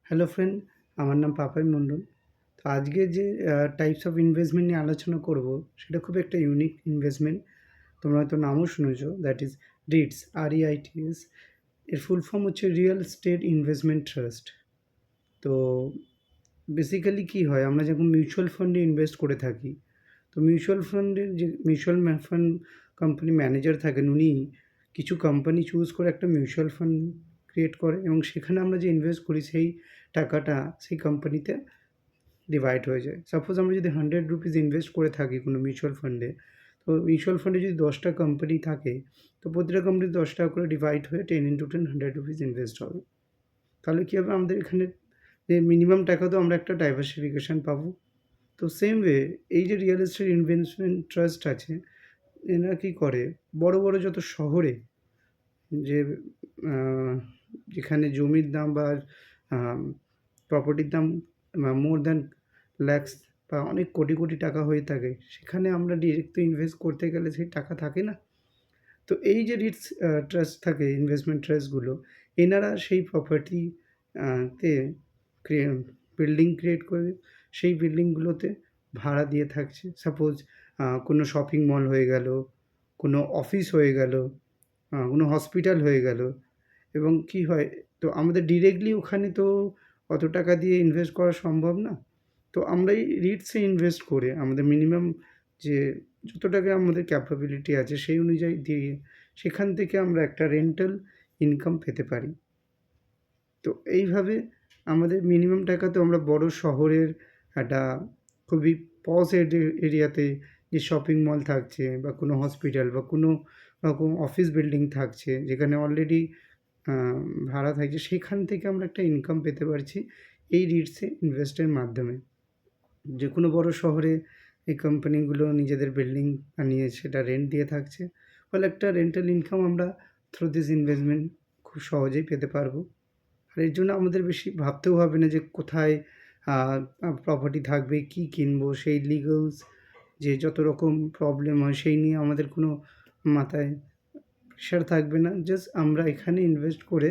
Hello friend, আমার নাম পাপাই মণ্ডল। তো আজকে যে টাইপস অফ ইনভেস্টমেন্ট নিয়ে আলোচনা করব, সেটা খুব একটা ইউনিক ইনভেস্টমেন্ট। তোমরা হয়তো নামও শুনেছো, দ্যাট ইজ রিটস, REITS। এর ফুল ফর্ম হচ্ছে রিয়েল এস্টেট ইনভেস্টমেন্ট ট্রাস্ট। তো বেসিক্যালি কী হয়, আমরা যখন মিউচুয়াল ফান্ডে ইনভেস্ট করে থাকি, তো মিউচুয়াল ফান্ডের যে মিউচুয়াল ফান্ড কোম্পানি ম্যানেজার থাকেন, উনি কিছু কোম্পানি চুজ করে একটা মিউচুয়াল ফান্ড ক্রিয়েট করে এবং সেখানে আমরা যে ইনভেস্ট করি সেই টাকাটা সেই কোম্পানিতে ডিভাইড হয়ে যায়। সাপোজ আমরা যদি 100 রুপিস ইনভেস্ট করে থাকি কোনো মিউচুয়াল ফান্ডে, তো মিউচুয়াল ফান্ডে যদি 10টা কোম্পানি থাকে, তো প্রতিটা কোম্পানি 10 টাকা করে ডিভাইড হয়ে 10 × 10 100 রুপিস ইনভেস্ট হবে। তাহলে কী হবে, আমাদের এখানে যে মিনিমাম টাকা, তো আমরা একটা ডাইভার্সিফিকেশান পাবো। তো সেম ওয়ে এই যে রিয়েল এস্টেট ইনভেস্টমেন্ট ট্রাস্ট আছে, এনারা কী করে, বড় বড় যত শহরে যে যেখানে জমির দাম বা প্রপার্টির দাম মোর দ্যান ল্যাক্স বা অনেক কোটি কোটি টাকা হয়ে থাকে, সেখানে আমরা ডিরেক্ট তো ইনভেস্ট করতে গেলে সেই টাকা থাকে না। তো এই যে রিটস ট্রাস্ট থাকে, ইনভেস্টমেন্ট ট্রাস্টগুলো, এনারা সেই প্রপার্টি তে বিল্ডিং ক্রিয়েট করে সেই বিল্ডিংগুলোতে ভাড়া দিয়ে থাকছে। সাপোজ কোনো শপিং মল হয়ে গেল, কোনো অফিস হয়ে গেল, কোনো হসপিটাল হয়ে গেল। এবং কি হয়, তো আমাদের ডিরেক্টলি ওখানে তো অত টাকা দিয়ে ইনভেস্ট করা সম্ভব না। তো আমরা এই রিটসে ইনভেস্ট করে আমাদের মিনিমাম যে যত টাকা আমাদের ক্যাপাবিলিটি আছে সেই অনুযায়ী দিয়ে সেখান থেকে আমরা একটা রেন্টাল ইনকাম পেতে পারি। তো এইভাবে আমাদের মিনিমাম টাকা তো আমরা বড় শহরের একটা খুবই পশ এরিয়াতে যে শপিং মল থাকছে বা কোনো হসপিটাল বা কোনো রকম অফিস বিল্ডিং থাকছে, যেখানে অলরেডি ভাড়া থাকছে, সেখান থেকে আমরা একটা ইনকাম পেতে পারছি এই রিটসে ইনভেস্টের মাধ্যমে। যে কোনো বড় শহরে এই কোম্পানিগুলো নিজেদের বিল্ডিং বানিয়ে সেটা রেন্ট দিয়ে থাকছে, ফলে একটা রেন্টাল ইনকাম আমরা থ্রু দিস ইনভেস্টমেন্ট খুব সহজেই পেতে পারবো। আর এর জন্য আমাদের বেশি ভাবতেও হবে না যে কোথায় প্রপার্টি থাকবে, কী কিনবো, সেই লিগালস যে যত রকম প্রবলেম হয় সেই নিয়ে আমাদের কোনো মাথায় প্রেশার থাকবে না। জাস্ট আমরা এখানে ইনভেস্ট করে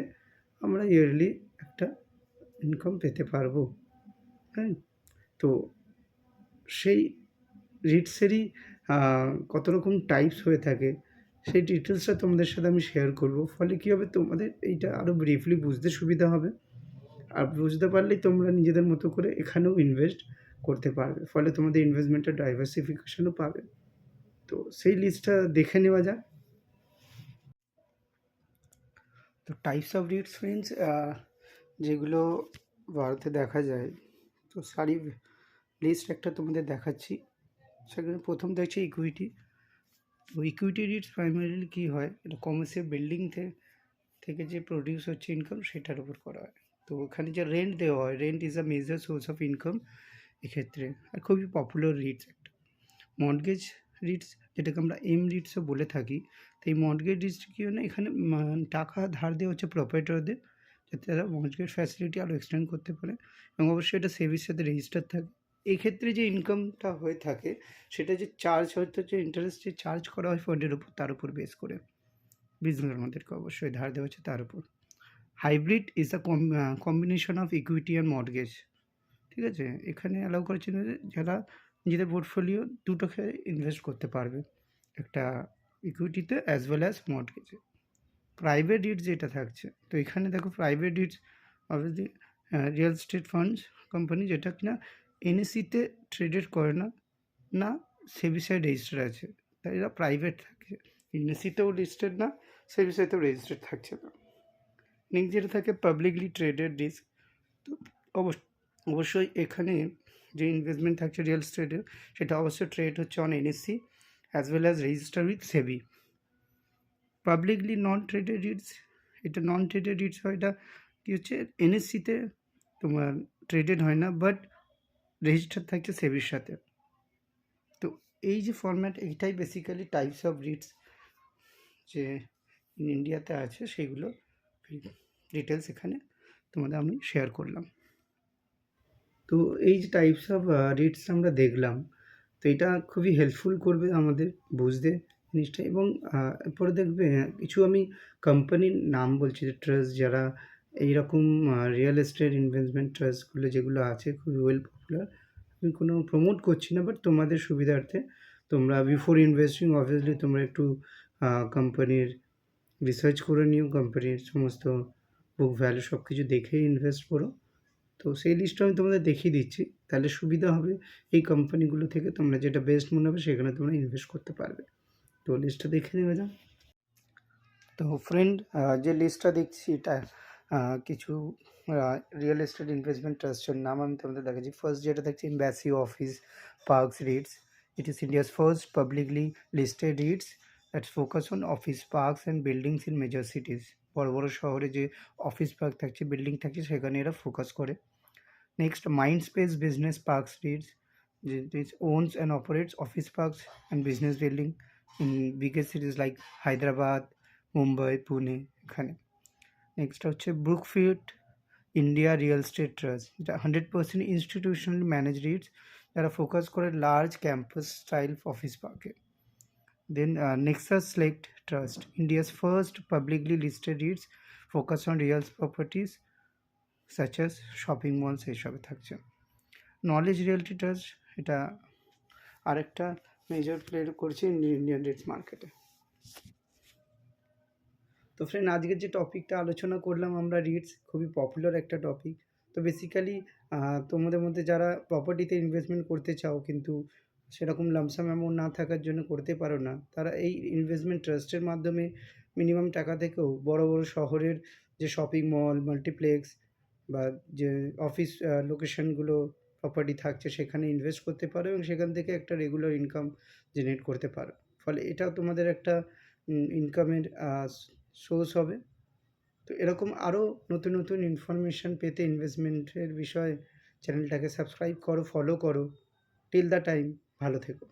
আমরা ইয়ারলি একটা ইনকাম পেতে পারবো। হ্যাঁ, তো সেই রিটসেরই কত রকম টাইপস হয়ে থাকে, সেই ডিটেলসটা তোমাদের সাথে আমি শেয়ার করব। ফলে কী হবে, তোমাদের এইটা আরও ব্রিফলি বুঝতে সুবিধা হবে। আর বুঝতে পারলেই তোমরা নিজেদের মতো করে এখানেও ইনভেস্ট করতে পারবে। ফলে তোমাদের ইনভেস্টমেন্টের ডাইভার্সিফিকেশনও পাবে। তো সেই লিস্টটা দেখে নেওয়া যাক। তো টাইপস অফ রিটস মিনস যেগুলো ভারতে দেখা যায়, তো সারি লিস্ট একটা তোমাদের দেখাচ্ছি। সেখানে প্রথম দেখছি ইকুইটি। তো ইকুইটি রিটস প্রাইমারিলি কী হয়, এটা কমার্শিয়াল বিল্ডিং থেকে যে প্রডিউস হচ্ছে ইনকাম, সেটার উপর করা হয়। তো ওখানে যে রেন্ট দেওয়া হয়, rent is a major source of income এক্ষেত্রে, আর খুবই পপুলার রিটস একটা। মর্টগেজ রিটস, যেটাকে আমরা রিটসও বলে থাকি। তো এই মর্টগেজ রিটস কী হয় না, এখানে টাকা ধার দেওয়া হচ্ছে প্রপারেটরদের, যাতে তারা মর্টগেজ ফ্যাসিলিটি আরও এক্সটেন্ড করতে পারে, এবং অবশ্যই এটা সেভির সাথে রেজিস্টার থাকে। এক্ষেত্রে যে ইনকামটা হয়ে থাকে, সেটা যে চার্জ হয়তো যে ইন্টারেস্ট যে চার্জ করা হয় ফান্ডের উপর, তার উপর বেস করে বিজনেস আমাদেরকে অবশ্যই ধার দেওয়া হচ্ছে তার উপর। Hybrid is a combination of equity and mortgage. ঠিক আছে, এখানে অ্যালাউ করেছেন যারা নিজেদের পোর্টফোলিও দুটোকে ইনভেস্ট করতে পারবে, একটা ইকুইটিতে অ্যাজ ওয়েল অ্যাজ মর্টগেজে। প্রাইভেট রিটস যেটা থাকছে, তো এখানে দেখো private REITs obviously real estate funds company, যেটা কিনা NSE-তে ট্রেডেড করে না, না সেবিসাই রেজিস্টার আছে, তাই এরা প্রাইভেট থাকে। NSE-তেও লিস্টেড না, সেবিসাইতেও রেজিস্টার্ড থাকছে না। নেক্সট যেটা থাকে পাবলিকলি ট্রেডেড রিস্ক। তো অবশ্যই এখানে যে ইনভেস্টমেন্ট থাকছে রিয়েল এস্টেটের, সেটা অবশ্যই ট্রেড হচ্ছে on NSE as well as register with SEBI. Publicly non traded Ritz, এটা নন ট্রেডেড রিটস হয়, এটা কী হচ্ছে, NSE-তে তোমার ট্রেডেড হয় না, বাট রেজিস্টার থাকছে সেবির সাথে। তো এই যে ফরম্যাট, এইটাই বেসিক্যালি টাইপস অফ রিটস যে ইন্ডিয়াতে আছে, সেগুলো ডিটেলস এখানে তোমাদের আমি শেয়ার করলাম। তো এই যে টাইপস অফ রিটস আমরা দেখলাম, তো এটা খুবই হেল্পফুল করবে আমাদের বুঝতে জিনিসটা। এবং এরপরে দেখবে কিছু আমি কোম্পানির নাম বলছি, যে ট্রাস্ট যারা এইরকম রিয়েল এস্টেট ইনভেস্টমেন্ট ট্রাস্টগুলো যেগুলো আছে খুবই ওয়েল পপুলার। আমি কোনো প্রমোট করছি না, বাট তোমাদের সুবিধার্থে তোমরা বিফোর ইনভেস্টিং অবভিয়াসলি তোমরা একটু কোম্পানির রিসার্চ করে নিও, কোম্পানির সমস্ত বুক ভ্যালু সব কিছু দেখেই ইনভেস্ট করো। তো সেই লিস্টটা আমি তোমাদের দেখিয়ে দিচ্ছি, তাহলে সুবিধা হবে। এই কোম্পানিগুলো থেকে তোমরা যেটা বেস্ট মনে হবে সেখানে তোমরা ইনভেস্ট করতে পারবে। তো লিস্টটা দেখে নেবে যাও। তো ফ্রেন্ড, যে লিস্টটা দেখছি এটা কিছু রিয়েল এস্টেট ইনভেস্টমেন্ট ট্রাস্টের নাম আমি তোমাদের দেখাচ্ছি। ফার্স্ট যেটা দেখছি embassy office parks Ritz. It is India's first publicly listed Ritz that's focus on office parks and buildings in major cities. বড় বড় শহরে যে অফিস পার্ক থাকছে, বিল্ডিং থাকছে, সেখানে এরা ফোকাস করে। Next, Mindspace Business Parks REITs. This owns and operates office parks and business building in biggest cities like Hyderabad, Mumbai, Pune. এখানে নেক্সট হচ্ছে Brookfield India Real Estate Trust, যেটা 100% institutional manage REITs, যারা focus করে large campus style office পার্কে। Then Nexus Select Trust, India's first publicly listed REITs, focus on real properties such as shopping malls এইসবে থাকছে। Knowledge Realty Trust, এটা আরেকটা major play করছে Indian REITs মার্কেটে। তো ফ্রেন্ড, আজকের যে টপিকটা আলোচনা করলাম আমরা রিটস, খুবই পপুলার একটা টপিক। তো বেসিক্যালি তোমাদের মধ্যে যারা প্রপার্টিতে ইনভেস্টমেন্ট করতে চাও কিন্তু সেরকম লামসাম অ্যামাউন্ট না থাকার জন্য করতে পারো না, তারা এই ইনভেস্টমেন্ট ট্রাস্টের মাধ্যমে মিনিমাম টাকা থেকেও বড় বড় শহরের যে শপিং মল, মাল্টিপ্লেক্স বা যে অফিস লোকেশনগুলো প্রপার্টি থাকছে সেখানে ইনভেস্ট করতে পারো এবং সেখান থেকে একটা রেগুলার ইনকাম জেনারেট করতে পারো। ফলে এটাও তোমাদের একটা ইনকামের সোর্স হবে। তো এরকম আরও নতুন নতুন ইনফরমেশান পেতে ইনভেস্টমেন্টের বিষয়ে চ্যানেলটাকে সাবস্ক্রাইব করো, ফলো করো। টিল দ্য টাইম, ভালো থেকো।